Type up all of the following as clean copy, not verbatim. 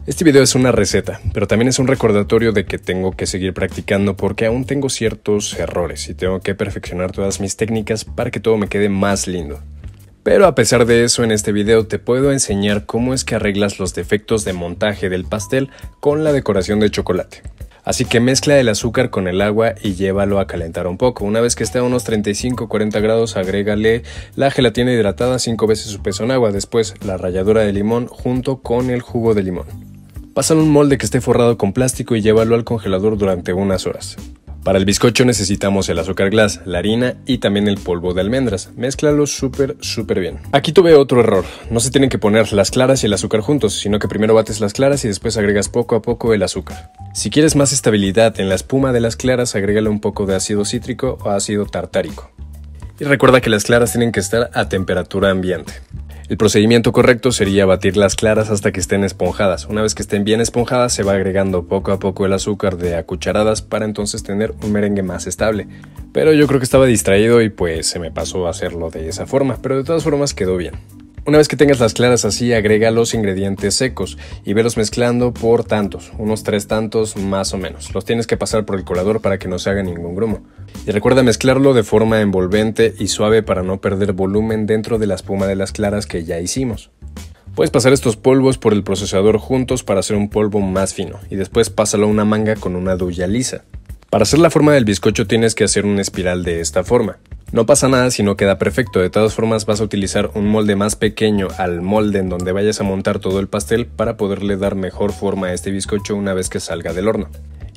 Este video es una receta, pero también es un recordatorio de que tengo que seguir practicando porque aún tengo ciertos errores y tengo que perfeccionar todas mis técnicas para que todo me quede más lindo. Pero a pesar de eso, en este video te puedo enseñar cómo es que arreglas los defectos de montaje del pastel con la decoración de chocolate. Así que mezcla el azúcar con el agua y llévalo a calentar un poco. Una vez que esté a unos 35-40 grados, agrégale la gelatina hidratada 5 veces su peso en agua. Después la ralladura de limón junto con el jugo de limón. Pásalo en un molde que esté forrado con plástico y llévalo al congelador durante unas horas. Para el bizcocho necesitamos el azúcar glass, la harina y también el polvo de almendras. Mézclalo súper bien. Aquí tuve otro error. No se tienen que poner las claras y el azúcar juntos, sino que primero bates las claras y después agregas poco a poco el azúcar. Si quieres más estabilidad en la espuma de las claras, agrégale un poco de ácido cítrico o ácido tartárico. Y recuerda que las claras tienen que estar a temperatura ambiente. El procedimiento correcto sería batir las claras hasta que estén esponjadas. Una vez que estén bien esponjadas, se va agregando poco a poco el azúcar de a cucharadas para entonces tener un merengue más estable. Pero yo creo que estaba distraído y pues se me pasó a hacerlo de esa forma, pero de todas formas quedó bien. Una vez que tengas las claras así, agrega los ingredientes secos y velos mezclando por tantos, unos 3 tantos más o menos. Los tienes que pasar por el colador para que no se haga ningún grumo. Y recuerda mezclarlo de forma envolvente y suave para no perder volumen dentro de la espuma de las claras que ya hicimos. Puedes pasar estos polvos por el procesador juntos para hacer un polvo más fino y después pásalo a una manga con una duya lisa. Para hacer la forma del bizcocho tienes que hacer una espiral de esta forma. No pasa nada si no queda perfecto, de todas formas vas a utilizar un molde más pequeño al molde en donde vayas a montar todo el pastel para poderle dar mejor forma a este bizcocho una vez que salga del horno.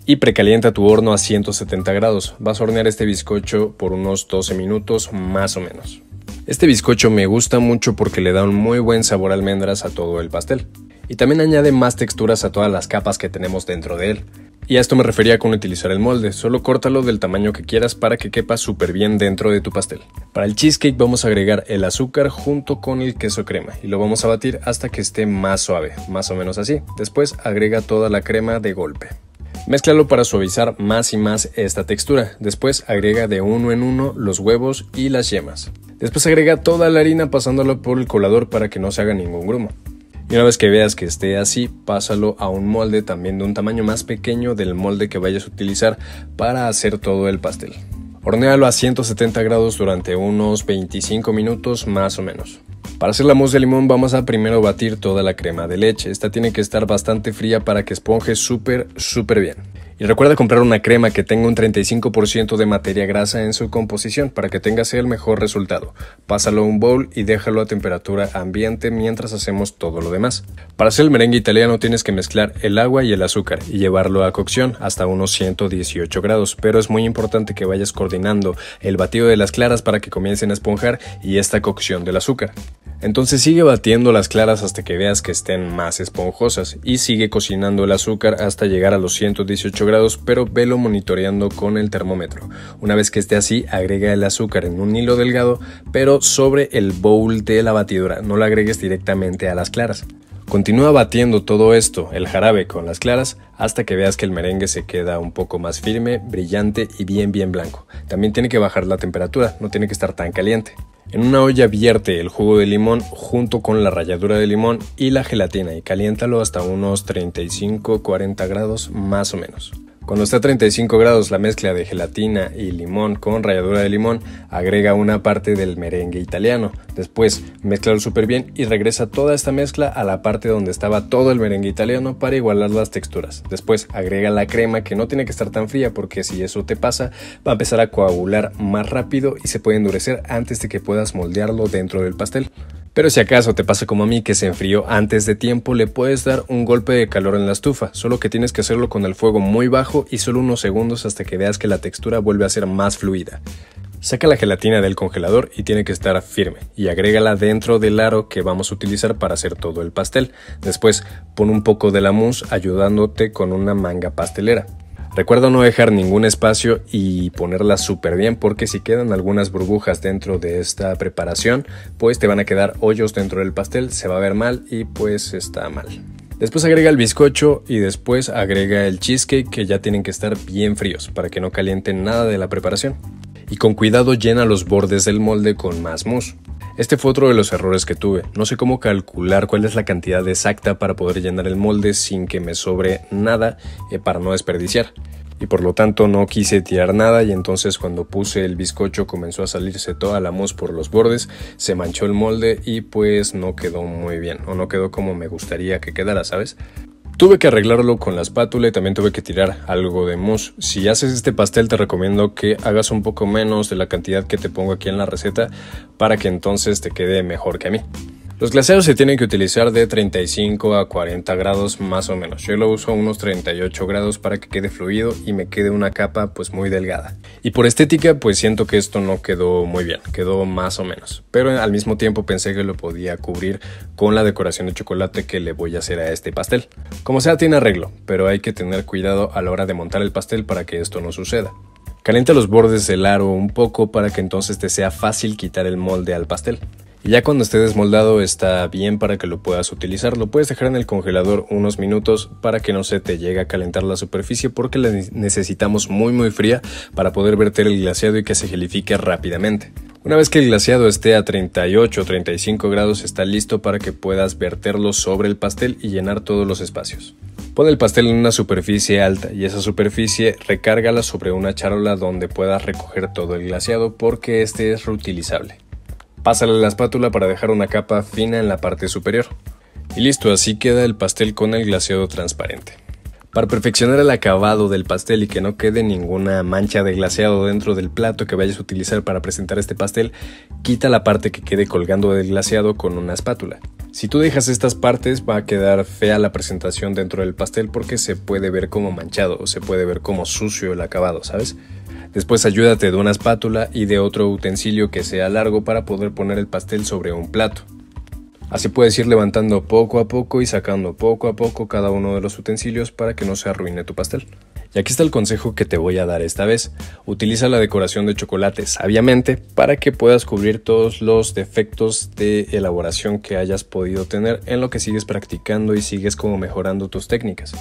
Y precalienta tu horno a 170 grados, vas a hornear este bizcocho por unos 12 minutos más o menos. Este bizcocho me gusta mucho porque le da un muy buen sabor a almendras a todo el pastel. Y también añade más texturas a todas las capas que tenemos dentro de él. Y a esto me refería con utilizar el molde, solo córtalo del tamaño que quieras para que quepa súper bien dentro de tu pastel. Para el cheesecake vamos a agregar el azúcar junto con el queso crema y lo vamos a batir hasta que esté más suave, más o menos así. Después agrega toda la crema de golpe. Mézclalo para suavizar más y más esta textura. Después agrega de uno en uno los huevos y las yemas. Después agrega toda la harina pasándolo por el colador para que no se haga ningún grumo. Y una vez que veas que esté así, pásalo a un molde también de un tamaño más pequeño del molde que vayas a utilizar para hacer todo el pastel. Hornéalo a 170 grados durante unos 25 minutos más o menos. Para hacer la mousse de limón vamos a primero batir toda la crema de leche. Esta tiene que estar bastante fría para que esponje súper bien. Y recuerda comprar una crema que tenga un 35% de materia grasa en su composición para que tengas el mejor resultado. Pásalo a un bowl y déjalo a temperatura ambiente mientras hacemos todo lo demás. Para hacer el merengue italiano tienes que mezclar el agua y el azúcar y llevarlo a cocción hasta unos 118 grados, pero es muy importante que vayas coordinando el batido de las claras para que comiencen a esponjar y esta cocción del azúcar. Entonces sigue batiendo las claras hasta que veas que estén más esponjosas y sigue cocinando el azúcar hasta llegar a los 118 grados, pero velo monitoreando con el termómetro. Una vez que esté así, agrega el azúcar en un hilo delgado, pero sobre el bowl de la batidora, no lo agregues directamente a las claras. Continúa batiendo todo esto, el jarabe con las claras, hasta que veas que el merengue se queda un poco más firme, brillante y bien blanco. También tiene que bajar la temperatura, no tiene que estar tan caliente. En una olla vierte el jugo de limón junto con la ralladura de limón y la gelatina y caliéntalo hasta unos 35-40 grados más o menos. Cuando esté a 35 grados la mezcla de gelatina y limón con ralladura de limón, agrega una parte del merengue italiano. Después mézclalo súper bien y regresa toda esta mezcla a la parte donde estaba todo el merengue italiano para igualar las texturas. Después agrega la crema que no tiene que estar tan fría porque si eso te pasa va a empezar a coagular más rápido y se puede endurecer antes de que puedas moldearlo dentro del pastel. Pero si acaso te pasa como a mí que se enfrió antes de tiempo, le puedes dar un golpe de calor en la estufa, solo que tienes que hacerlo con el fuego muy bajo y solo unos segundos hasta que veas que la textura vuelve a ser más fluida. Saca la gelatina del congelador y tiene que estar firme y agrégala dentro del aro que vamos a utilizar para hacer todo el pastel. Después pon un poco de la mousse ayudándote con una manga pastelera. Recuerda no dejar ningún espacio y ponerla súper bien porque si quedan algunas burbujas dentro de esta preparación, pues te van a quedar hoyos dentro del pastel, se va a ver mal y pues está mal. Después agrega el bizcocho y después agrega el cheesecake que ya tienen que estar bien fríos para que no calienten nada de la preparación. Y con cuidado llena los bordes del molde con más mousse. Este fue otro de los errores que tuve. No sé cómo calcular cuál es la cantidad exacta para poder llenar el molde sin que me sobre nada para no desperdiciar. Y por lo tanto no quise tirar nada, y entonces cuando puse el bizcocho comenzó a salirse toda la mousse por los bordes, se manchó el molde y pues no quedó muy bien, o no quedó como me gustaría que quedara, ¿sabes? Tuve que arreglarlo con la espátula y también tuve que tirar algo de mousse. Si haces este pastel te recomiendo que hagas un poco menos de la cantidad que te pongo aquí en la receta para que entonces te quede mejor que a mí. Los glaseados se tienen que utilizar de 35 a 40 grados más o menos. Yo lo uso a unos 38 grados para que quede fluido y me quede una capa pues muy delgada. Y por estética pues siento que esto no quedó muy bien, quedó más o menos. Pero al mismo tiempo pensé que lo podía cubrir con la decoración de chocolate que le voy a hacer a este pastel. Como sea, tiene arreglo, pero hay que tener cuidado a la hora de montar el pastel para que esto no suceda. Calienta los bordes del aro un poco para que entonces te sea fácil quitar el molde al pastel. Y ya cuando esté desmoldado está bien para que lo puedas utilizar. Lo puedes dejar en el congelador unos minutos para que no se te llegue a calentar la superficie, porque la necesitamos muy fría para poder verter el glaseado y que se gelifique rápidamente. Una vez que el glaseado esté a 38 o 35 grados está listo para que puedas verterlo sobre el pastel y llenar todos los espacios. Pon el pastel en una superficie alta y esa superficie recárgala sobre una charola donde puedas recoger todo el glaseado, porque este es reutilizable. Pásale la espátula para dejar una capa fina en la parte superior. Y listo, así queda el pastel con el glaseado transparente. Para perfeccionar el acabado del pastel y que no quede ninguna mancha de glaseado dentro del plato que vayas a utilizar para presentar este pastel, quita la parte que quede colgando del glaseado con una espátula. Si tú dejas estas partes va a quedar fea la presentación dentro del pastel, porque se puede ver como manchado o se puede ver como sucio el acabado, ¿sabes? Después ayúdate de una espátula y de otro utensilio que sea largo para poder poner el pastel sobre un plato. Así puedes ir levantando poco a poco y sacando poco a poco cada uno de los utensilios para que no se arruine tu pastel. Y aquí está el consejo que te voy a dar esta vez. Utiliza la decoración de chocolate sabiamente para que puedas cubrir todos los defectos de elaboración que hayas podido tener en lo que sigues practicando y sigues como mejorando tus técnicas.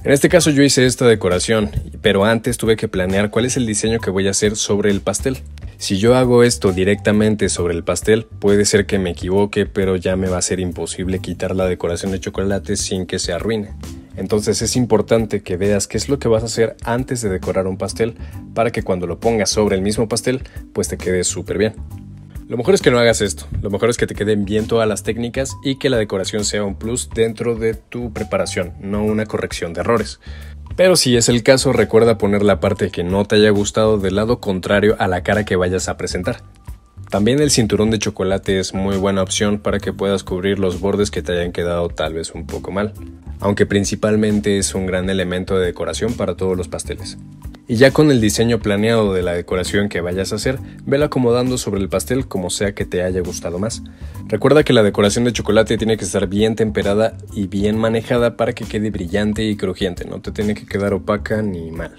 En este caso yo hice esta decoración, pero antes tuve que planear cuál es el diseño que voy a hacer sobre el pastel. Si yo hago esto directamente sobre el pastel, puede ser que me equivoque, pero ya me va a ser imposible quitar la decoración de chocolate sin que se arruine. Entonces es importante que veas qué es lo que vas a hacer antes de decorar un pastel, para que cuando lo pongas sobre el mismo pastel, pues te quede súper bien. Lo mejor es que no hagas esto, lo mejor es que te queden bien todas las técnicas y que la decoración sea un plus dentro de tu preparación, no una corrección de errores. Pero si es el caso, recuerda poner la parte que no te haya gustado del lado contrario a la cara que vayas a presentar. También el cinturón de chocolate es muy buena opción para que puedas cubrir los bordes que te hayan quedado tal vez un poco mal, aunque principalmente es un gran elemento de decoración para todos los pasteles. Y ya con el diseño planeado de la decoración que vayas a hacer, vela acomodando sobre el pastel como sea que te haya gustado más. Recuerda que la decoración de chocolate tiene que estar bien temperada y bien manejada para que quede brillante y crujiente, no te tiene que quedar opaca ni mal.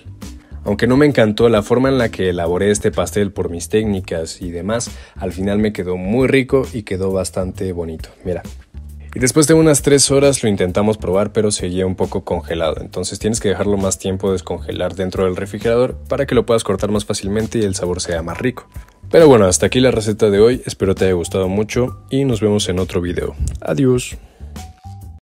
Aunque no me encantó la forma en la que elaboré este pastel por mis técnicas y demás, al final me quedó muy rico y quedó bastante bonito, mira. Y después de unas 3 horas lo intentamos probar, pero seguía un poco congelado, entonces tienes que dejarlo más tiempo descongelar dentro del refrigerador para que lo puedas cortar más fácilmente y el sabor sea más rico. Pero bueno, hasta aquí la receta de hoy, espero te haya gustado mucho y nos vemos en otro video. Adiós.